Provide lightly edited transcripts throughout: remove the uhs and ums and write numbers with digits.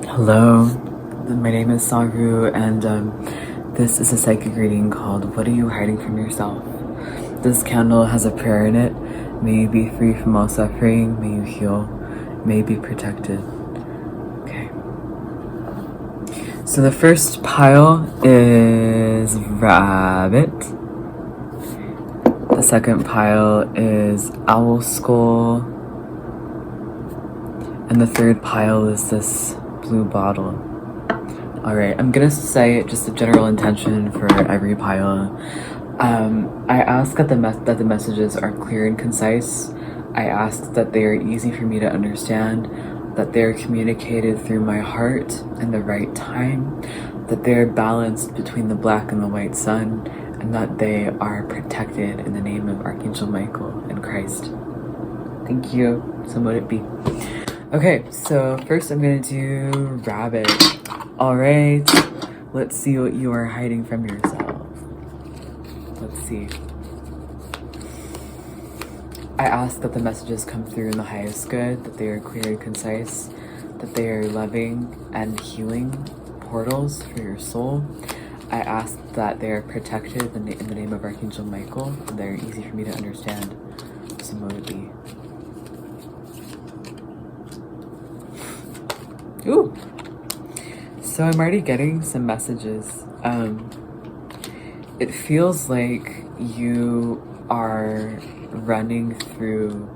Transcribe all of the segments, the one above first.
Hello, my name is Saru, and this is a psychic reading called What Are You Hiding from Yourself? This candle has a prayer in it. May you be free from all suffering, may you heal, may you be protected. Okay. So the first pile is rabbit. The second pile is owl skull. And the third pile is this blue bottle. Alright, I'm gonna say just a general intention for every pile. I ask that the messages are clear and concise. I ask that they are easy for me to understand, that they are communicated through my heart in the right time, that they are balanced between the black and the white sun, and that they are protected in the name of Archangel Michael and Christ. Thank you. So mote it be. Okay, so first I'm gonna do rabbit. Alright, let's see what you are hiding from yourself. Let's see. I ask that the messages come through in the highest good, that they are clear and concise, that they are loving and healing portals for your soul. I ask that they are protected in the name of Archangel Michael, and they're easy for me to understand. So mote it be. Ooh! So I'm already getting some messages. It feels like you are running through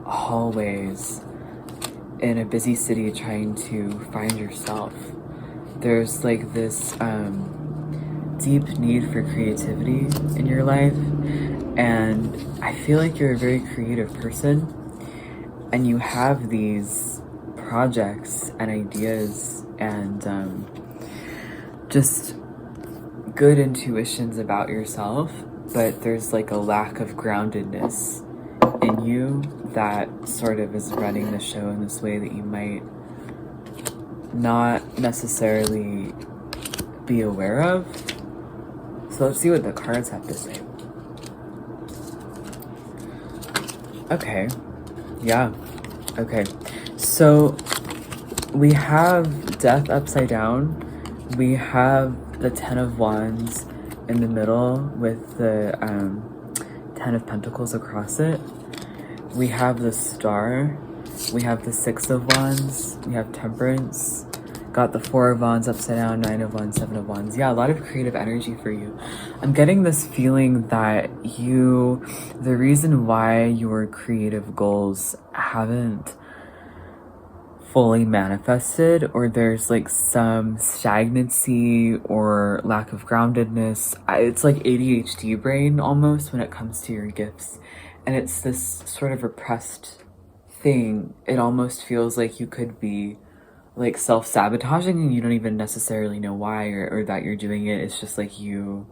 hallways in a busy city trying to find yourself. There's like this deep need for creativity in your life, and I feel like you're a very creative person, and you have these projects and ideas and just good intuitions about yourself, but there's like a lack of groundedness in you that sort of is running the show in this way that you might not necessarily be aware of. So let's see what the cards have to say. Okay. Yeah. Okay. So we have death upside down. We have the 10 of Wands in the middle with the 10 of Pentacles across it. We have the Star. We have the 6 of Wands. We have Temperance. Got the 4 of Wands upside down, 9 of Wands, 7 of Wands. Yeah, a lot of creative energy for you. I'm getting this feeling that the reason why your creative goals haven't fully manifested, or there's like some stagnancy or lack of groundedness. It's like ADHD brain almost when it comes to your gifts, and it's this sort of repressed thing. It almost feels like you could be like self-sabotaging and you don't even necessarily know why, or that you're doing it. It's just like you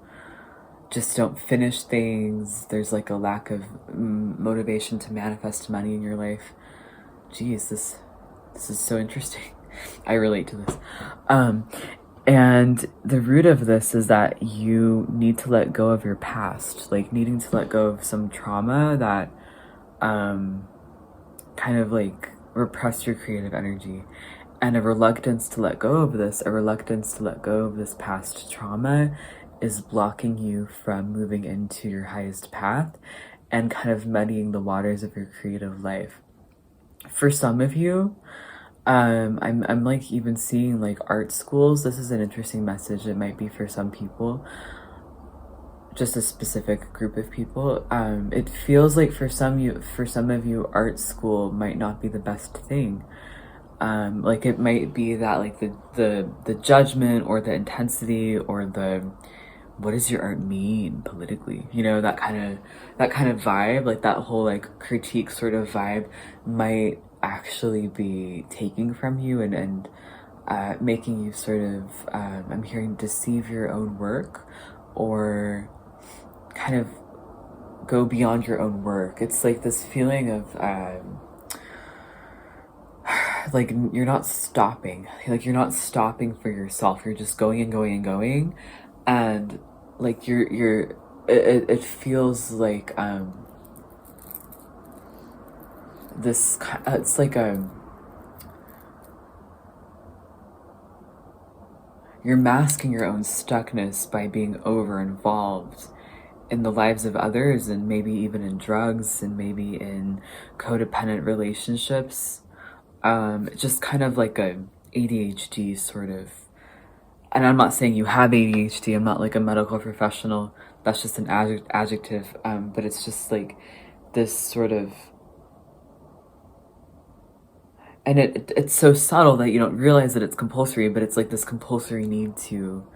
just don't finish things. There's like a lack of motivation to manifest money in your life. Geez, this is so interesting. I relate to this. And the root of this is that you need to let go of your past, like needing to let go of some trauma that kind of like repressed your creative energy. And a reluctance to let go of this, past trauma is blocking you from moving into your highest path and kind of muddying the waters of your creative life. For some of you, I'm like even seeing like art schools. This is an interesting message. It might be for some people, just a specific group of people. It feels like for some of you, art school might not be the best thing. Like it might be that like the judgment or the intensity or the what does your art mean politically, you know, that kind of vibe, like that whole like critique sort of vibe might actually be taking from you and making you sort of I'm hearing deceive your own work or kind of go beyond your own work. It's like this feeling of like you're not stopping for yourself. You're just going and going and going, and like it feels like this it's like you're masking your own stuckness by being over involved in the lives of others, and maybe even in drugs, and maybe in codependent relationships. Just kind of like a ADHD sort of, and I'm not saying you have ADHD, I'm not like a medical professional, that's just an adjective, but it's just like this sort of, and it's so subtle that you don't realize that it's compulsory, but it's like this compulsory need to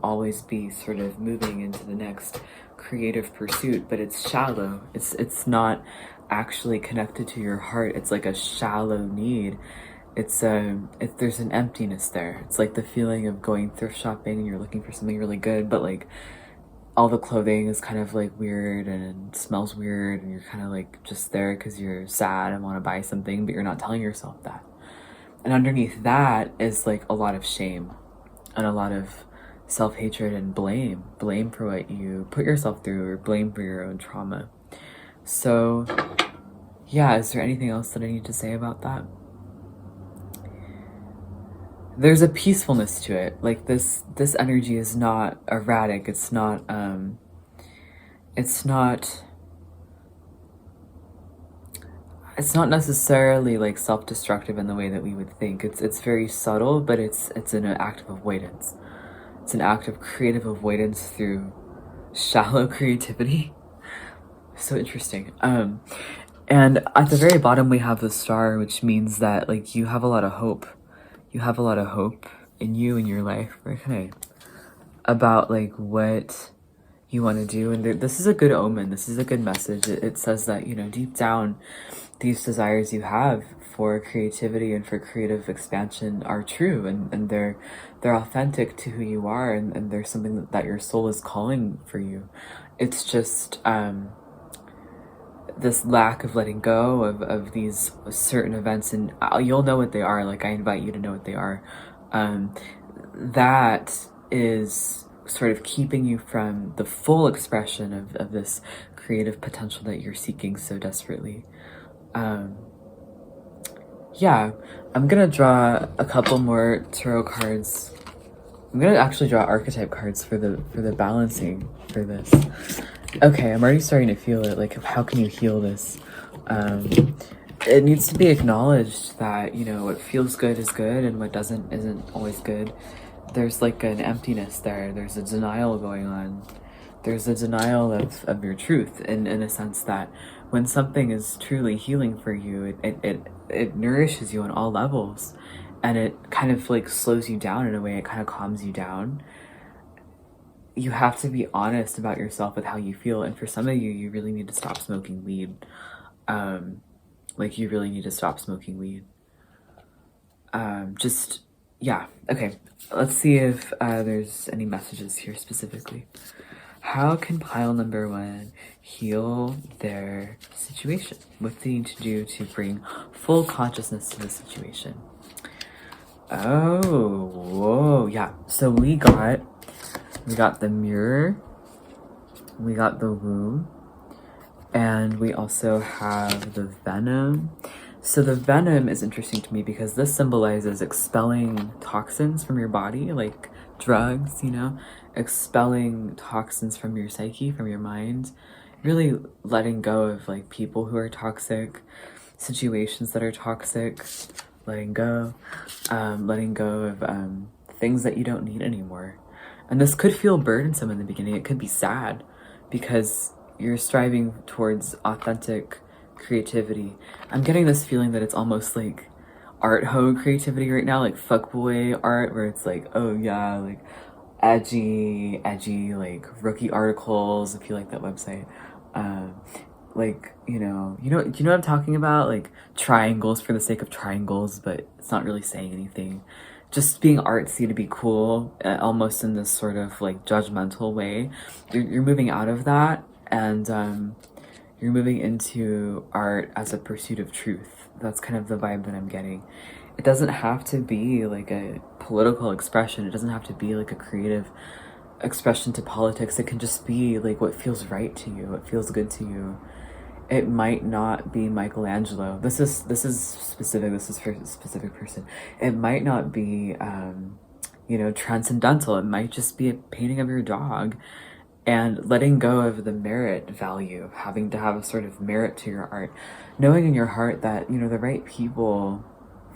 always be sort of moving into the next creative pursuit, but it's shallow. It's not actually connected to your heart. It's like a shallow need. There's an emptiness there. It's like the feeling of going thrift shopping and you're looking for something really good, but like all the clothing is kind of like weird and smells weird, and you're kind of like just there because you're sad and want to buy something, but you're not telling yourself that. And underneath that is like a lot of shame and a lot of self-hatred and blame for what you put yourself through, or blame for your own trauma. So yeah, is there anything else that I need to say about that? There's a peacefulness to it. Like this energy is not erratic. It's not necessarily like self-destructive in the way that we would think. It's very subtle, but it's an act of avoidance. It's an act of creative avoidance through shallow creativity. So interesting. And at the very bottom we have the star, which means that like you have a lot of hope. You have a lot of hope in you, in your life, okay, about like what you want to do. And this is a good omen. This is a good message. It says that, you know, deep down, these desires you have for creativity and for creative expansion are true, and they're authentic to who you are, and there's something that your soul is calling for you. It's just this lack of letting go of these certain events, and you'll know what they are. Like, I invite you to know what they are. That is sort of keeping you from the full expression of this creative potential that you're seeking so desperately. Yeah, I'm gonna draw a couple more tarot cards. I'm gonna actually draw archetype cards for the balancing for this. Okay, I'm already starting to feel it. Like, how can you heal this? It needs to be acknowledged that, you know, what feels good is good and what doesn't isn't always good. There's like an emptiness there. There's a denial going on. There's a denial of your truth in a sense that when something is truly healing for you, it nourishes you on all levels, and it kind of like slows you down in a way. It kind of calms you down. You have to be honest about yourself with how you feel, and for some of you, you really need to stop smoking weed. Like, you really need to stop smoking weed. Yeah, okay. Let's see if there's any messages here specifically. How can pile number 1 heal their situation? What do they need to do to bring full consciousness to the situation? Oh, whoa, yeah. So we got the mirror, we got the womb, and we also have the venom. So the venom is interesting to me because this symbolizes expelling toxins from your body, like drugs, you know, expelling toxins from your psyche, from your mind, really letting go of like people who are toxic, situations that are toxic, letting go of things that you don't need anymore. And this could feel burdensome in the beginning. It could be sad because you're striving towards authentic creativity. I'm getting this feeling that it's almost like art hoe creativity right now, like fuckboy art, where it's like, oh yeah, like edgy, like rookie articles, if you like that website. Like, do you know what I'm talking about? Like triangles for the sake of triangles, but it's not really saying anything. Just being artsy to be cool, almost in this sort of like judgmental way. You're moving out of that, and you're moving into art as a pursuit of truth. That's kind of the vibe that I'm getting. It doesn't have to be like a political expression. It doesn't have to be like a creative expression to politics. It can just be like what feels right to you, what feels good to you. It might not be Michelangelo. This is specific. This is for a specific person. It might not be you know, transcendental. It might just be a painting of your dog, and letting go of the merit value of having to have a sort of merit to your art, knowing in your heart that, you know, the right people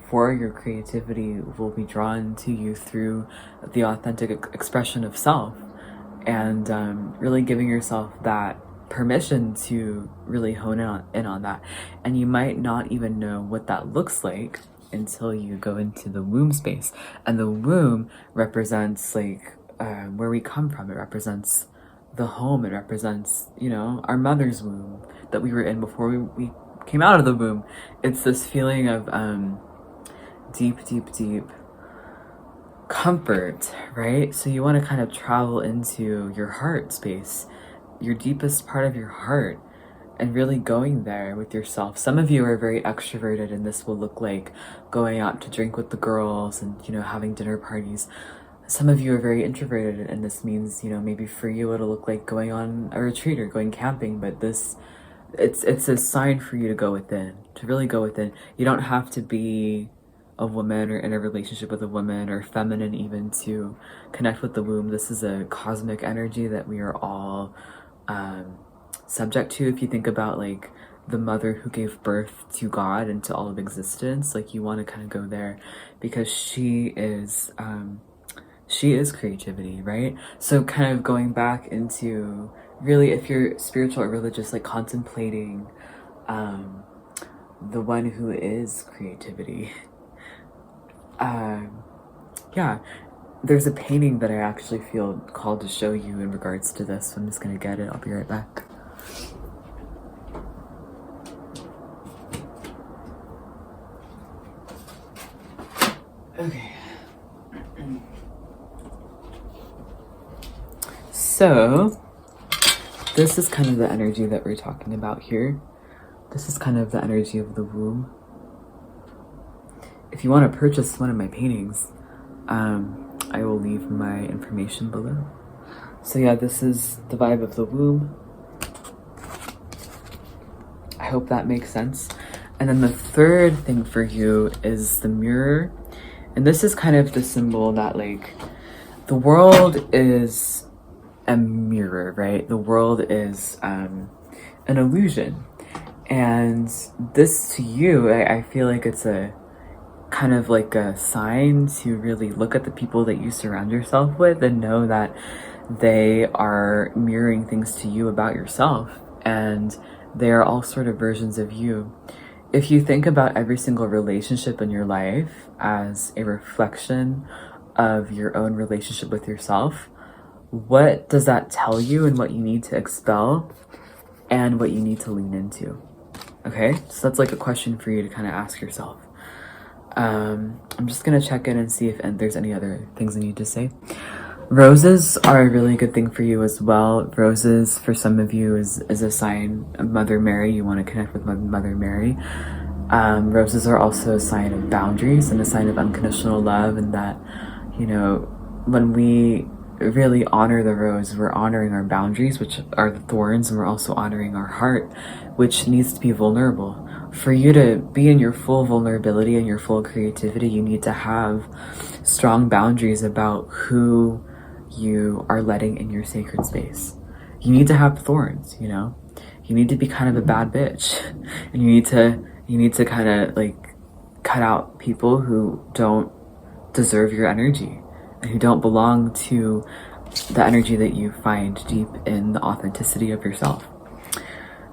for your creativity will be drawn to you through the authentic expression of self, and really giving yourself that permission to really hone in on that. And you might not even know what that looks like until you go into the womb space. And the womb represents like where we come from. It represents the home. It represents, you know, our mother's womb that we were in before we came out of the womb. It's this feeling of deep, deep, deep comfort, right? So you want to kind of travel into your heart space, your deepest part of your heart, and really going there with yourself. Some of you are very extroverted, and this will look like going out to drink with the girls and, you know, having dinner parties. Some of you are very introverted, and this means, you know, maybe for you it'll look like going on a retreat or going camping, but it's a sign for you to go within, to really go within. You don't have to be a woman or in a relationship with a woman or feminine even to connect with the womb. This is a cosmic energy that we are all subject to. If you think about like the mother who gave birth to God and to all of existence, like you want to kind of go there because she is creativity, right? So kind of going back into really, if you're spiritual or religious, like contemplating the one who is creativity. Yeah, there's a painting that I actually feel called to show you in regards to this. So I'm just gonna get it. I'll be right back. Okay. So this is kind of the energy that we're talking about here. This is kind of the energy of the womb. If you want to purchase one of my paintings, I will leave my information below. So yeah, this is the vibe of the womb. I hope that makes sense. And then the third thing for you is the mirror. And this is kind of the symbol that like the world is a mirror, right? The world is an illusion. And this to you, I feel like it's a kind of like a sign to really look at the people that you surround yourself with and know that they are mirroring things to you about yourself, and they are all sort of versions of you. If you think about every single relationship in your life as a reflection of your own relationship with yourself, what does that tell you, and what you need to expel and what you need to lean into? Okay, so that's like a question for you to kind of ask yourself. I'm just gonna check in and see if there's any other things I need to say. Roses are a really good thing for you as well. Roses, for some of you, is a sign of Mother Mary. You want to connect with Mother Mary. Roses are also a sign of boundaries and a sign of unconditional love, and that, you know, when we really honor the rose, we're honoring our boundaries, which are the thorns, and we're also honoring our heart, which needs to be vulnerable. For you to be in your full vulnerability and your full creativity, you need to have strong boundaries about who you are letting in your sacred space. You need to have thorns, you know? You need to be kind of a bad bitch. And you need to kind of like cut out people who don't deserve your energy and who don't belong to the energy that you find deep in the authenticity of yourself.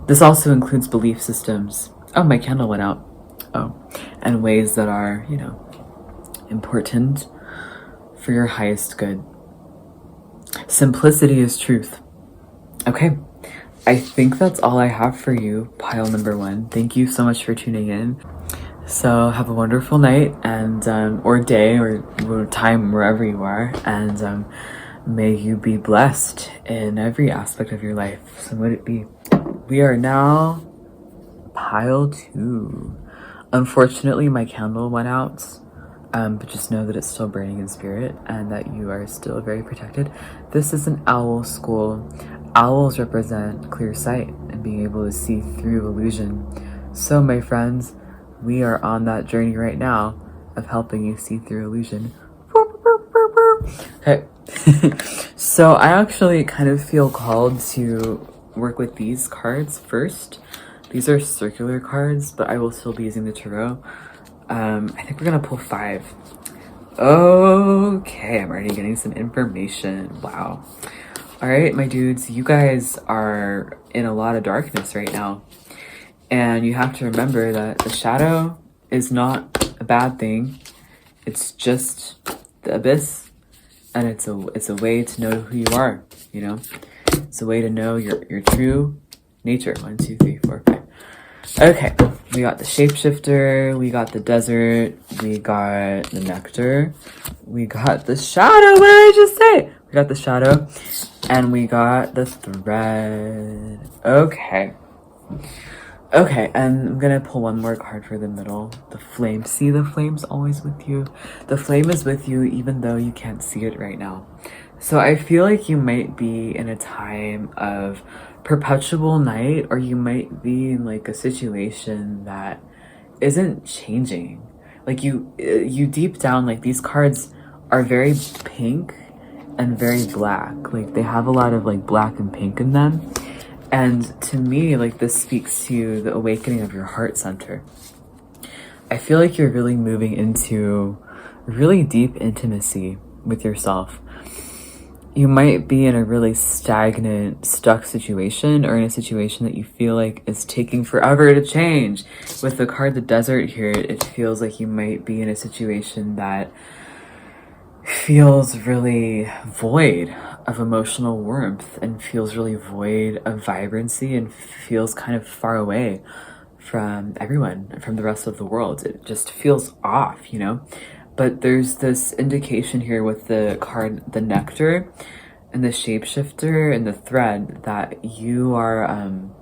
This also includes belief systems. Oh, my candle went out. Oh, and ways that are, you know, important for your highest good. Simplicity is truth. Okay, I think that's all I have for you, pile number one. Thank you so much for tuning in. So have a wonderful night and or day or time wherever you are, and may you be blessed in every aspect of your life. So would it be? We are now pile 2. Unfortunately, my candle went out, but just know that it's still burning in spirit and that you are still very protected. This is an owl school. Owls represent clear sight and being able to see through illusion. So my friends, we are on that journey right now of helping you see through illusion. Okay. So I actually kind of feel called to work with these cards first. These are circular cards, but I will still be using the tarot. I think we're gonna pull 5. Okay, I'm already getting some information. Wow. All right, my dudes, you guys are in a lot of darkness right now. And you have to remember that the shadow is not a bad thing. It's just the abyss. And it's a way to know who you are, you know? It's a way to know your true nature. 1, 2, 3, 4, 5. Okay, we got the shapeshifter, we got the desert, we got the nectar, we got the shadow. What did I just say? We got the shadow, and we got the thread. Okay. Okay, and I'm gonna pull one more card for the middle. The flame. See, the flame's always with you. The flame is with you even though you can't see it right now. So I feel like you might be in a time of perpetual night, or you might be in like a situation that isn't changing. Like you deep down, like these cards are very pink and very black. Like they have a lot of like black and pink in them. And to me, like this speaks to the awakening of your heart center. I feel like you're really moving into really deep intimacy with yourself. You might be in a really stagnant, stuck situation, or in a situation that you feel like is taking forever to change. With the card the desert here, it feels like you might be in a situation that feels really void of emotional warmth and feels really void of vibrancy and feels kind of far away from everyone, from the rest of the world. It just feels off, you know? But there's this indication here with the card, the nectar, and the shapeshifter, and the thread, that you are, on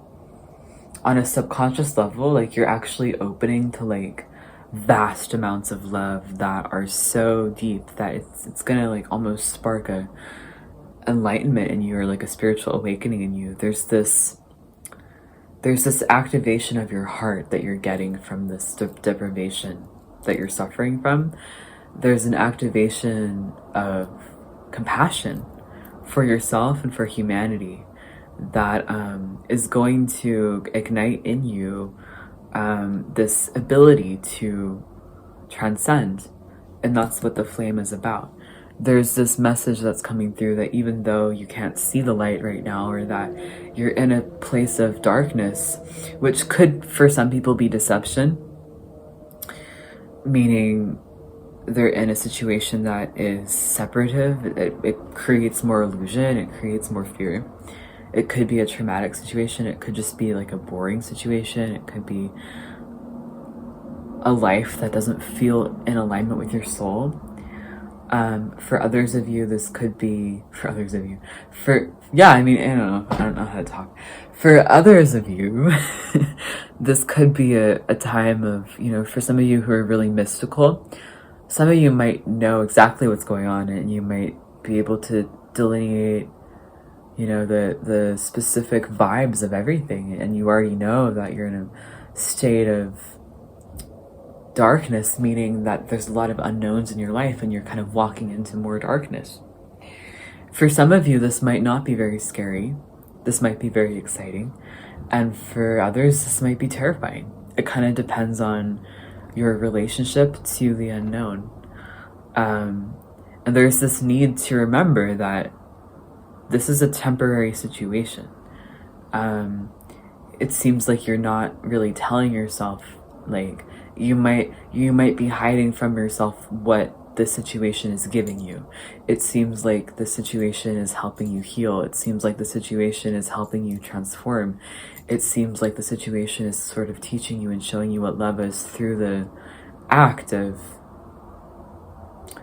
a subconscious level, like you're actually opening to like vast amounts of love that are so deep that it's gonna like almost spark a enlightenment in you, or like a spiritual awakening in you. There's this activation of your heart that you're getting from this deprivation that you're suffering from. There's an activation of compassion for yourself and for humanity that is going to ignite in you this ability to transcend. And that's what the flame is about. There's this message that's coming through that even though you can't see the light right now, or that you're in a place of darkness, which could for some people be deception, meaning they're in a situation that is separative, it creates more illusion, it creates more fear. It could be a traumatic situation, it could just be like a boring situation, it could be a life that doesn't feel in alignment with your soul. For others of you, this could be, I don't know how to talk. For others of you, this could be a time of, you know, for some of you who are really mystical, some of you might know exactly what's going on, and you might be able to delineate, you know, the specific vibes of everything, and you already know that you're in a state of darkness, meaning that there's a lot of unknowns in your life and you're kind of walking into more darkness. For some of you, this might not be very scary. This might be very exciting. And for others, this might be terrifying. It kind of depends on your relationship to the unknown. And there's this need to remember that this is a temporary situation. It seems like you're not really telling yourself, like, you might be hiding from yourself what this situation is giving you. It seems like the situation is helping you heal. It seems like the situation is helping you transform. It seems like the situation is sort of teaching you and showing you what love is through the act of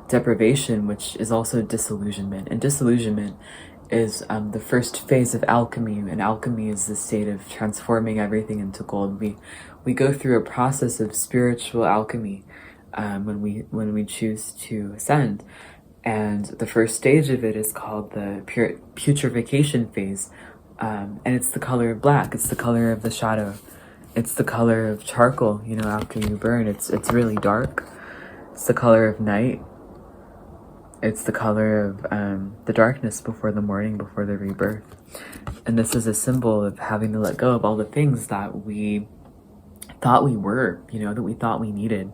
deprivation, which is also disillusionment. And disillusionment is the first phase of alchemy, and alchemy is the state of transforming everything into gold. We go through a process of spiritual alchemy when we choose to ascend, and the first stage of it is called the putrefaction phase, and it's the color of black. It's the color of the shadow. It's the color of charcoal. You know, after you burn, it's really dark. It's the color of night. It's the color of the darkness before the morning, before the rebirth. And this is a symbol of having to let go of all the things that we thought we were, you know, that we thought we needed.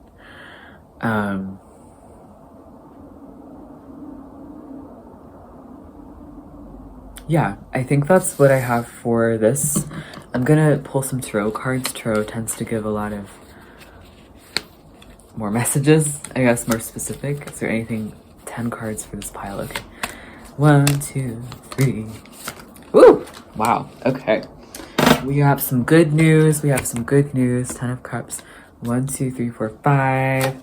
Yeah, I think that's what I have for this. I'm gonna pull some tarot cards. Tarot tends to give a lot of more messages, I guess, more specific. Is there anything? 10 cards for this pile. Okay. 1, 2, 3. Woo! Wow. Okay. We have some good news. We have some good news. 10 of Cups. 1, 2, 3, 4, 5,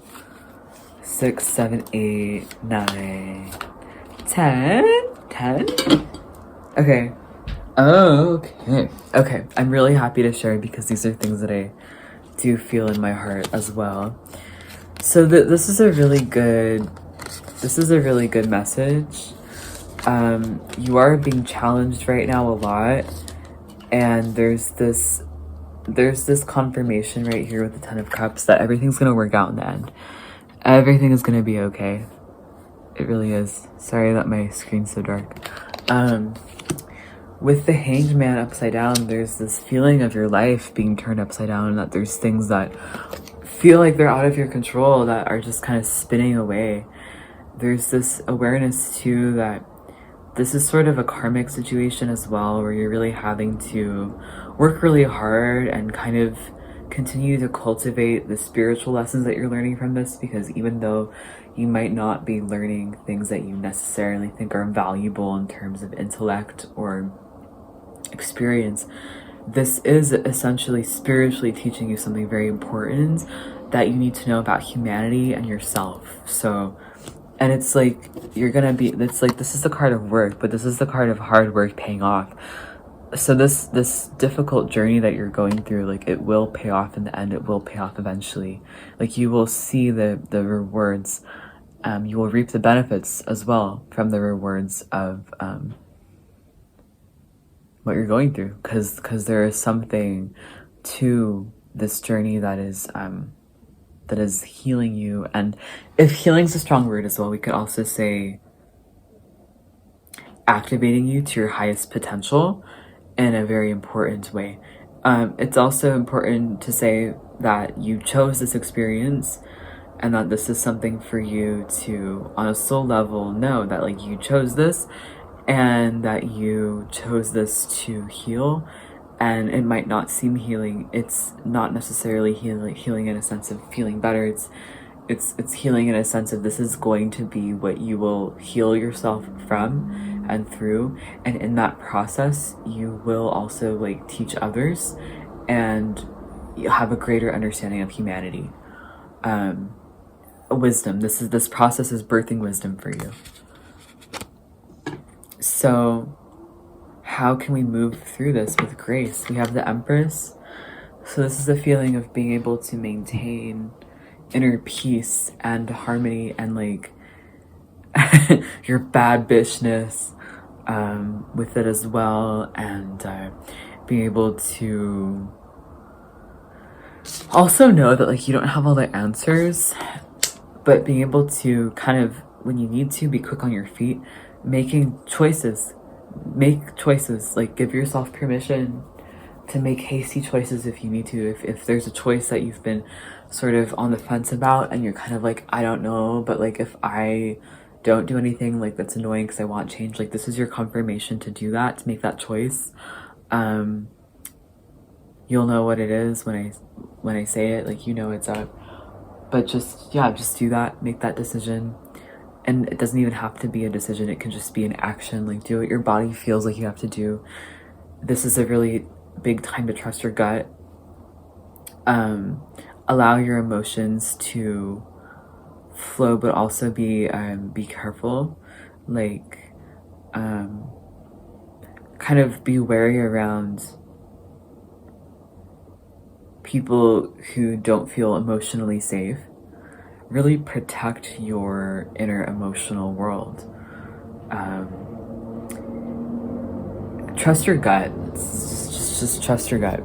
6, 7, 8, 9, 10. 10? Okay. Okay. Okay. I'm really happy to share because these are things that I do feel in my heart as well. So this is a really good message. You are being challenged right now a lot, and there's this confirmation right here with the 10 of Cups that everything's gonna work out in the end. Everything is gonna be okay. It really is. Sorry that my screen's so dark. With the Hanged Man upside down, there's this feeling of your life being turned upside down, and that there's things that feel like they're out of your control that are just kind of spinning away. There's this awareness too that this is sort of a karmic situation as well, where you're really having to work really hard and kind of continue to cultivate the spiritual lessons that you're learning from this, because even though you might not be learning things that you necessarily think are valuable in terms of intellect or experience, this is essentially spiritually teaching you something very important that you need to know about humanity and yourself. So, and it's like, it's like, this is the card of work, but this is the card of hard work paying off. So this difficult journey that you're going through, like, it will pay off in the end. It will pay off eventually. Like, you will see the rewards. You will reap the benefits as well from the rewards of what you're going through, because there is something to this journey that is healing you. And if healing's a strong word as well, we could also say activating you to your highest potential in a very important way. It's also important to say that you chose this experience, and that this is something for you to, on a soul level, know that, like, you chose this, and that you chose this to heal. And it might not seem healing. It's not necessarily healing in a sense of feeling better. It's healing in a sense of, this is going to be what you will heal yourself from and through. And in that process, you will also, like, teach others, and you have a greater understanding of humanity. Wisdom. This process is birthing wisdom for you. So how can we move through this with grace? We have the Empress. So this is a feeling of being able to maintain inner peace and harmony, and, like, your bad bitchness with it as well, and being able to also know that, like, you don't have all the answers, but being able to kind of, when you need to, be quick on your feet, making choices. Make choices. Like, give yourself permission to make hasty choices if you need to. If there's a choice that you've been sort of on the fence about, and you're kind of like, I don't know, but, like, if I don't do anything, like, that's annoying because I want change, like, this is your confirmation to do that, to make that choice. You'll know what it is when I say it, like, you know it's up. But just do that, make that decision. And it doesn't even have to be a decision, it can just be an action. Like, do what your body feels like you have to do. This is a really big time to trust your gut. Allow your emotions to flow, but also be careful. Like, kind of be wary around people who don't feel emotionally safe. Really protect your inner emotional world. Trust your gut. Just trust your gut.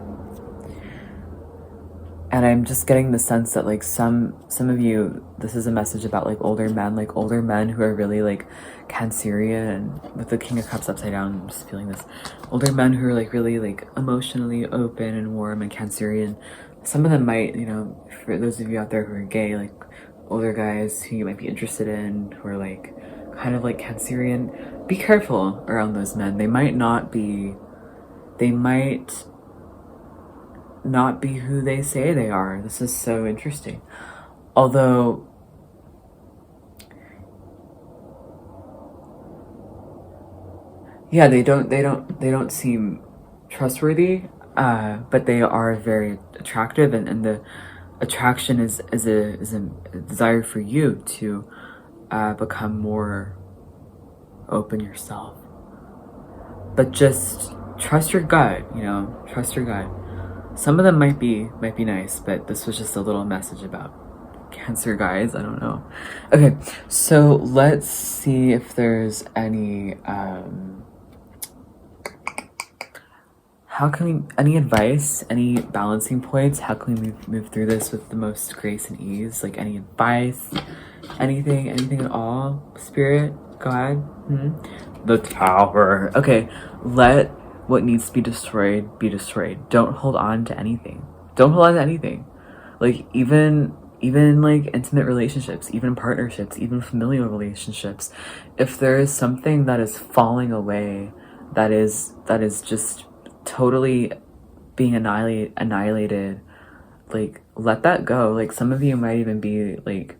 And I'm just getting the sense that like some of you, this is a message about like older men who are really like Cancerian, and with the King of Cups upside down, I'm just feeling this. Older men who are like really like emotionally open and warm and Cancerian. Some of them might, you know, for those of you out there who are gay, like older guys who you might be interested in, who are like kind of like Cancerian, be careful around those men. They might not be who they say they are. This is so interesting. Although, yeah, they don't seem trustworthy, but they are very attractive, and the attraction is a desire for you to become more open yourself. But just trust your gut, you know, trust your gut. Some of them might be nice, but this was just a little message about Cancer guys. I don't know. Okay, so let's see if there's any any advice, any balancing points? How can we move through this with the most grace and ease? Like any advice, anything at all? Spirit, God, the Tower. Okay, let what needs to be destroyed be destroyed. Don't hold on to anything. Don't hold on to anything. Like even like intimate relationships, even partnerships, even familial relationships. If there is something that is falling away, that is just totally being annihilated, like let that go. Like some of you might even be like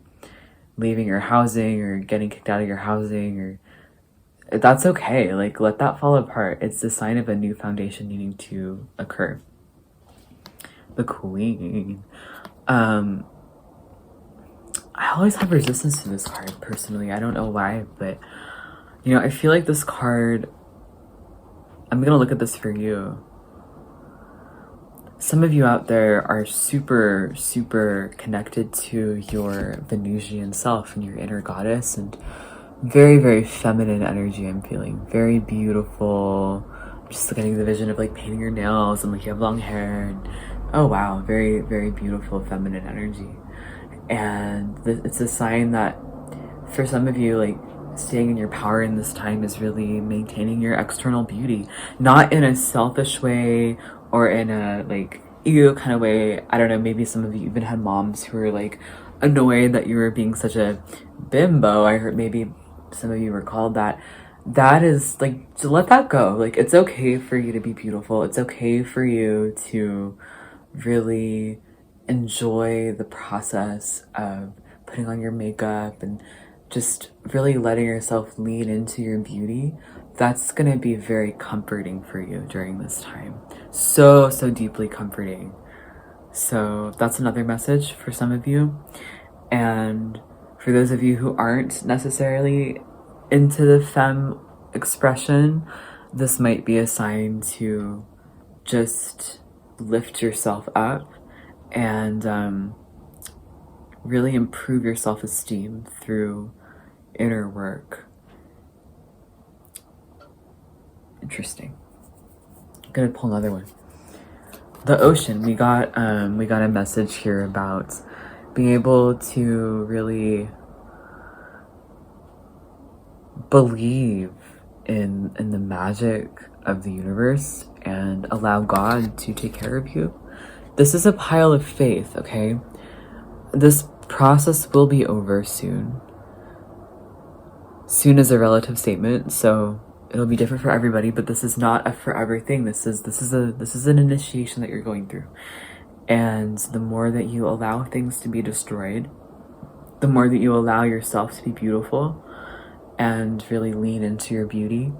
leaving your housing or getting kicked out of your housing, or that's okay. Like let that fall apart. It's the sign of a new foundation needing to occur. The Queen. I always have resistance to this card personally. I don't know why, but you know, I feel like this card, I'm gonna look at this for you. Some of you out there are super, super connected to your Venusian self and your inner goddess, and very, very feminine energy I'm feeling. Very beautiful. Just getting the vision of like painting your nails and like you have long hair. And, oh wow, very, very beautiful feminine energy. And it's a sign that for some of you, like staying in your power in this time is really maintaining your external beauty, not in a selfish way or in a like ego kind of way. I don't know, maybe some of you even had moms who were like annoyed that you were being such a bimbo. I heard maybe some of you were called that. That is like, to let that go. Like it's okay for you to be beautiful. It's okay for you to really enjoy the process of putting on your makeup and just really letting yourself lean into your beauty. That's gonna be very comforting for you during this time. So deeply comforting. So that's another message for some of you. And for those of you who aren't necessarily into the femme expression, this might be a sign to just lift yourself up and really improve your self-esteem through inner work. Interesting. I'm gonna pull another one. The Ocean. We got a message here about being able to really believe in the magic of the universe and allow God to take care of you. This is a pile of faith, okay? This process will be over soon. Soon is a relative statement, so it'll be different for everybody, but this is not a forever thing. This is an initiation that you're going through. And the more that you allow things to be destroyed, the more that you allow yourself to be beautiful and really lean into your beauty,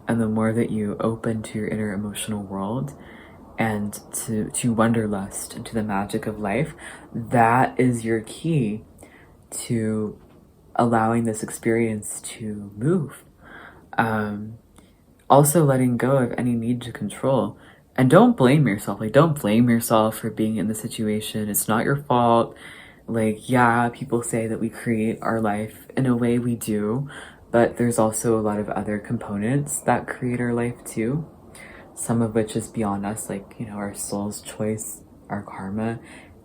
and the more that you open to your inner emotional world and to wanderlust and to the magic of life, that is your key to allowing this experience to move. Also letting go of any need to control. And don't blame yourself. Like, don't blame yourself for being in the situation. It's not your fault. Like, yeah, people say that we create our life. In a way we do, but there's also a lot of other components that create our life too. Some of which is beyond us, like, you know, our soul's choice, our karma,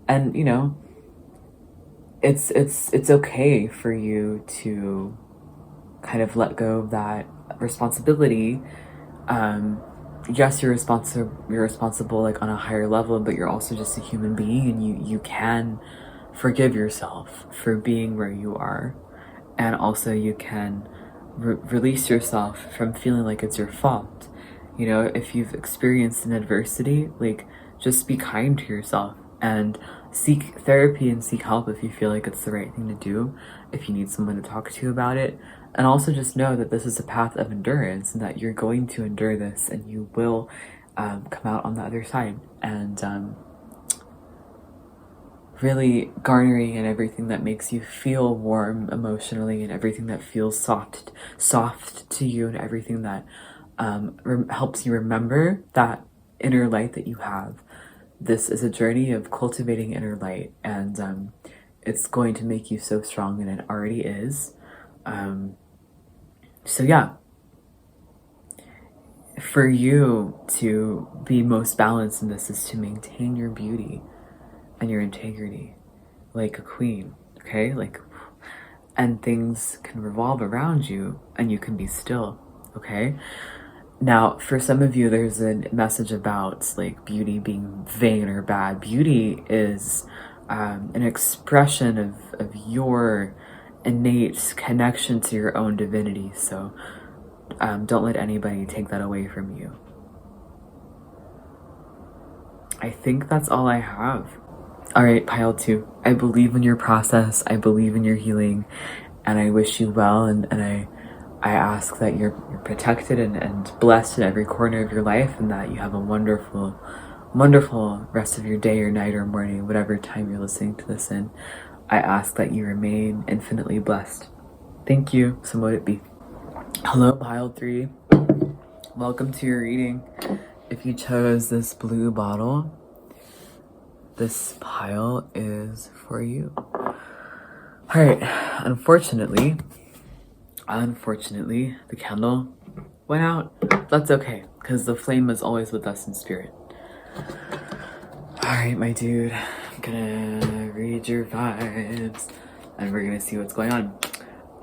And, you know, it's okay for you to kind of let go of that responsibility. Yes, you're responsible like on a higher level, but you're also just a human being, and you can forgive yourself for being where you are. And also you can release yourself from feeling like it's your fault. You know, if you've experienced an adversity, like, just be kind to yourself and seek therapy and seek help if you feel like it's the right thing to do, if you need someone to talk to about it. And also just know that this is a path of endurance, and that you're going to endure this, and you will come out on the other side. And really garnering in everything that makes you feel warm emotionally, and everything that feels soft to you, and everything that helps you remember that inner light that you have. This is a journey of cultivating inner light, and it's going to make you so strong, and it already is. So yeah, for you to be most balanced in this is to maintain your beauty and your integrity like a queen, okay? Like, and things can revolve around you, and you can be still, okay? Now, for some of you, there's a message about like beauty being vain or bad. Beauty is an expression of your innate connection to your own divinity. So don't let anybody take that away from you. I think that's all I have. All right, pile 2. I believe in your process. I believe in your healing, and I wish you well. And I ask that you're protected and blessed in every corner of your life, and that you have a wonderful, wonderful rest of your day or night or morning, whatever time you're listening to this in. I ask that you remain infinitely blessed. Thank you. So mote it be. Hello, pile 3. Welcome to your reading. If you chose this blue bottle, this pile is for you. All right, unfortunately, the candle went out. That's okay, because the flame is always with us in spirit. All right, my dude, I'm gonna read your vibes, and we're gonna see what's going on.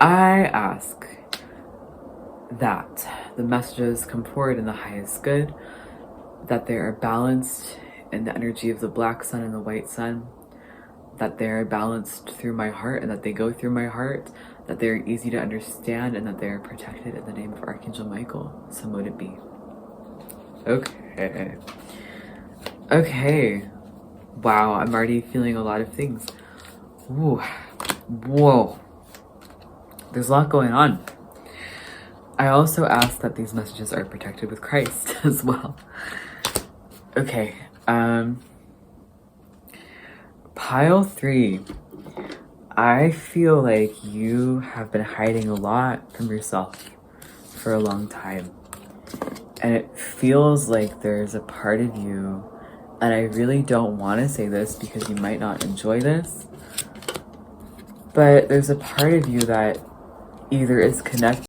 I ask that the messages come forward in the highest good, that they are balanced in the energy of the black sun and the white sun, that they're balanced through my heart, and that they go through my heart, that they're easy to understand, and that they're protected in the name of Archangel Michael. So mote it be. Okay. Wow, I'm already feeling a lot of things. Ooh. Whoa. There's a lot going on. I also ask that these messages are protected with Christ as well. Okay. Pile 3. I feel like you have been hiding a lot from yourself for a long time. And it feels like there's a part of you, and I really don't want to say this because you might not enjoy this, but there's a part of you that either is connected